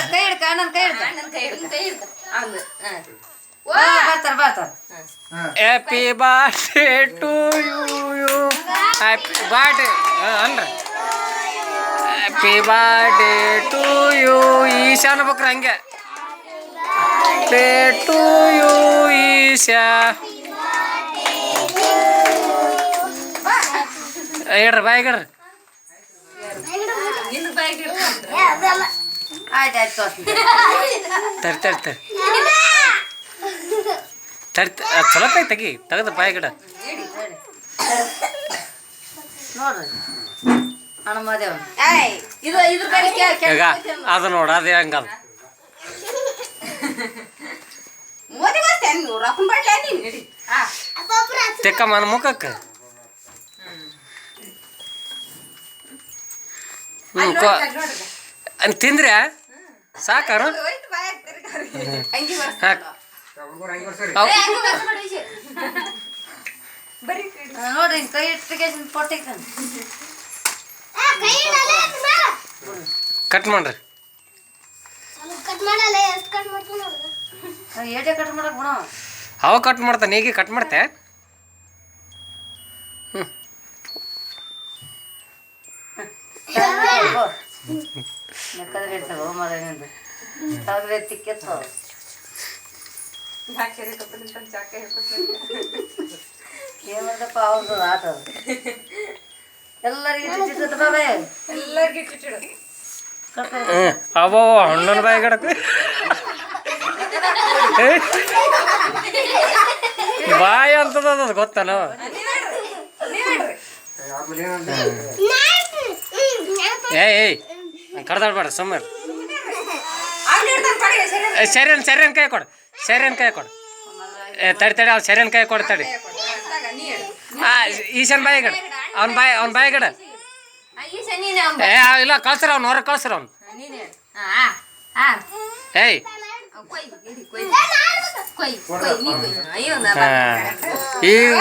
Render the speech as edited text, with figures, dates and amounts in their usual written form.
ಕೈ ಹಿಡ್ಕ ನನ್ನ ಕೈ ಹಿಡ್ಕ ನನ್ನ ಕೈ ಹಿಡ್ಕ ಕೈ ಹಿಡ್ಕ ಹೌದು ಬರ್ತಾರ happy birthday to you happy birthday ಅನ್ರಿ happy birthday to you Isha ಅನ್ಬೇಕ್ರಿ ಹಂಗೆ ಬರ್ಡೇ ಟು ಯು ಈಶಾ ಹೇಳ್ರಿ ಬಾಯಿಗ್ರಿ ನಿನ್ನ ಬಾಯಿಗೆ ಆಯ್ತು ಆಯ್ತು ತರಿ ತರಿ ತರಿ ತರಿ ಚಲೋ ತೆಗಿ ತೆಗೆದು ಬಾಯಿಗಿಡ ನೋಡ್ರಿ ಹನುಮದೇವ ಇದು ಇದ್ರ ಕಡೆ ಈಗ ಅದು ನೋಡ ಅದು ಹೆಂಗದ ಮೋದಿಗೋಸ್ತೆ ನೀವು ರೊಕ್ಕನ್ ಬಡ್ಲೆ ನೀನು ನಡಿ ತೆಕ್ಕಮ್ಮನ ಮುಖಕ್ಕೆ ತಿಂದ್ರೆ ಸಾಕಾರು ನೋಡ್ರಿ ಕೈ ಇಟ್ಟಿಗೆ ಕೊಟ್ಟಿದ್ದಾನೆ ಕಟ್ ಮಾಡ್ರಿ ಏಟೆ ಕಟ್ ಮಾಡಕ್ ಬಿಡ ಅವ ಕಟ್ ಮಾಡ್ತಾನೆ ಈಗ ಕಟ್ ಮಾಡ್ತೆ ಲೆಕ್ಕದ್ರೆ ಇಡ್ತಾವ ಮರೇನಿಂದ ತಗದ್ರೆ ತಿಕ್ಕೆತ್ತವ ಏನ್ ಮಾಡ್ದಪ್ಪ ಅವ್ರದ್ದು ಆಟ ಎಲ್ಲರಿಗೂ ಬಾಬೆ ಎಲ್ಲರಿಗೂ ಇಟ್ಟಿಡು ಅವ ಹಣ್ಣನ ಬಾಯಿ ಗಡಕ್ಕೆ ಬಾಯಿ ಅಂತದ ಅದು ಗೊತ್ತಾನ ಏಯ್ ಕಡ್ದಾಡ್ಬೇಡ ಸುಮ್ಮನೆ ಸರಿಯನ್ ಕೈ ಕೊಡು ಸರಿಯನ್ ಕೈ ಕೊಡು ತಡಿ ಅವ್ನು ಸರಿಯನ್ ಕೈ ಕೊಡು ತಡಿ ಈಶನ್ ಬಾಯಿ ಗಡ ಅವ್ನ ಬಾಯಿ ಗಡ ಇಲ್ಲ ಕಳ್ಸ್ರ ಅವ್ನು ಹೊರಗೆ ಕಳ್ಸ್ರ ಅವ್ನು ಏಯ್ ಈಗ